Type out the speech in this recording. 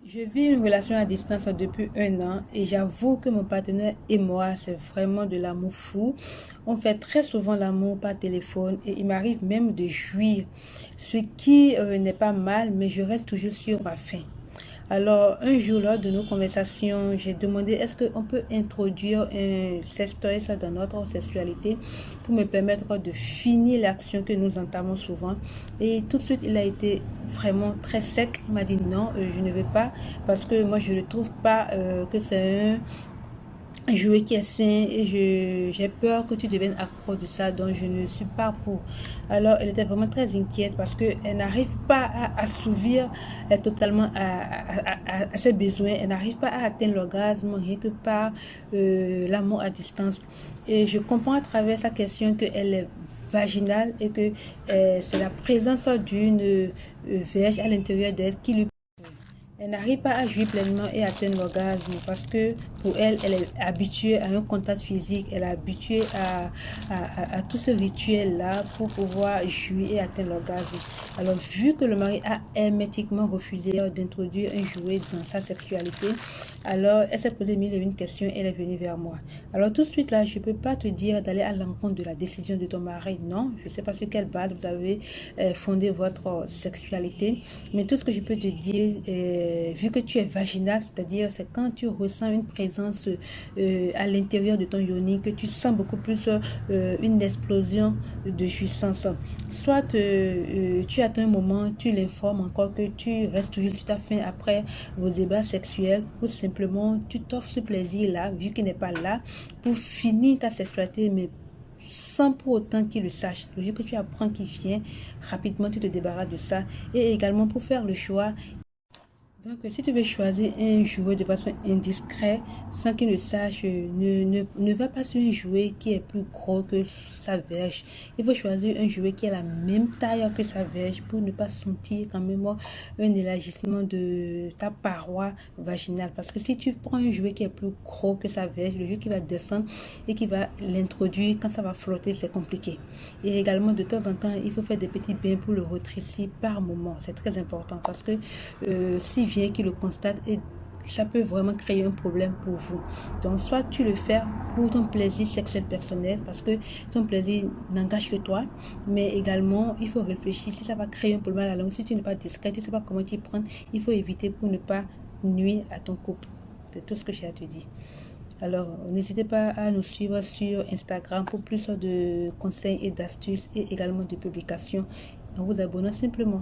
Je vis une relation à distance depuis 1 an et j'avoue que mon partenaire et moi, c'est vraiment de l'amour fou. On fait très souvent l'amour par téléphone et il m'arrive même de jouir, ce qui n'est pas mal, mais je reste toujours sur ma faim. Alors, un jour, lors de nos conversations, j'ai demandé est-ce qu'on peut introduire un sextoy dans notre sexualité pour me permettre de finir l'action que nous entamons souvent. Et tout de suite, il a été vraiment très sec. Il m'a dit non, je ne veux pas parce que moi, je ne trouve pas que c'est un jouet qui est sain et j'ai peur que tu deviennes accro de ça, donc je ne suis pas pour. Alors elle était vraiment très inquiète parce qu'elle n'arrive pas à assouvir totalement à ses besoins, elle n'arrive pas à atteindre l'orgasme rien que par l'amour à distance. Et je comprends à travers sa question qu'elle est vaginale et que c'est la présence d'une verge à l'intérieur d'elle qui lui. Elle n'arrive pas à jouir pleinement et atteindre l'orgasme parce que pour elle, elle est habituée à un contact physique, elle est habituée à tout ce rituel-là pour pouvoir jouir et atteindre l'orgasme. Alors, vu que le mari a hermétiquement refusé d'introduire un jouet dans sa sexualité, alors elle s'est posé mille et une questions et elle est venue vers moi. Alors, tout de suite là, je ne peux pas te dire d'aller à l'encontre de la décision de ton mari. Non, je ne sais pas sur quelle base vous avez fondé votre sexualité, mais tout ce que je peux te dire, vu que tu es vaginal, c'est-à-dire c'est quand tu ressens une présence à l'intérieur de ton yoni, que tu sens beaucoup plus une explosion de jouissance. Soit tu attends un moment, tu l'informes encore que tu restes toujours sur ta faim après vos débats sexuels, ou simplement tu t'offres ce plaisir-là, vu qu'il n'est pas là, pour finir ta sexualité, mais sans pour autant qu'il le sache. Le jour que tu apprends qu'il vient, rapidement tu te débarrasses de ça. Et également pour faire le choix. Donc, si tu veux choisir un jouet de façon indiscrète, sans qu'il ne sache, ne va pas sur un jouet qui est plus gros que sa verge. Il faut choisir un jouet qui a la même taille que sa verge pour ne pas sentir quand même un élargissement de ta paroi vaginale. Parce que si tu prends un jouet qui est plus gros que sa verge, le jouet qui va descendre et qui va l'introduire, quand ça va flotter, c'est compliqué. Et également, de temps en temps, il faut faire des petits bains pour le rétrécir par moment. C'est très important parce que s'il vient qu'il le constate et ça peut vraiment créer un problème pour vous. Donc, soit tu le fais pour ton plaisir sexuel personnel, parce que ton plaisir n'engage que toi, mais également, il faut réfléchir si ça va créer un problème à la longue. Si tu n'es pas discret, tu ne sais pas comment t'y prendre, il faut éviter pour ne pas nuire à ton couple. C'est tout ce que j'ai à te dire. Alors, n'hésitez pas à nous suivre sur Instagram pour plus de conseils et d'astuces et également de publications en vous abonnant simplement.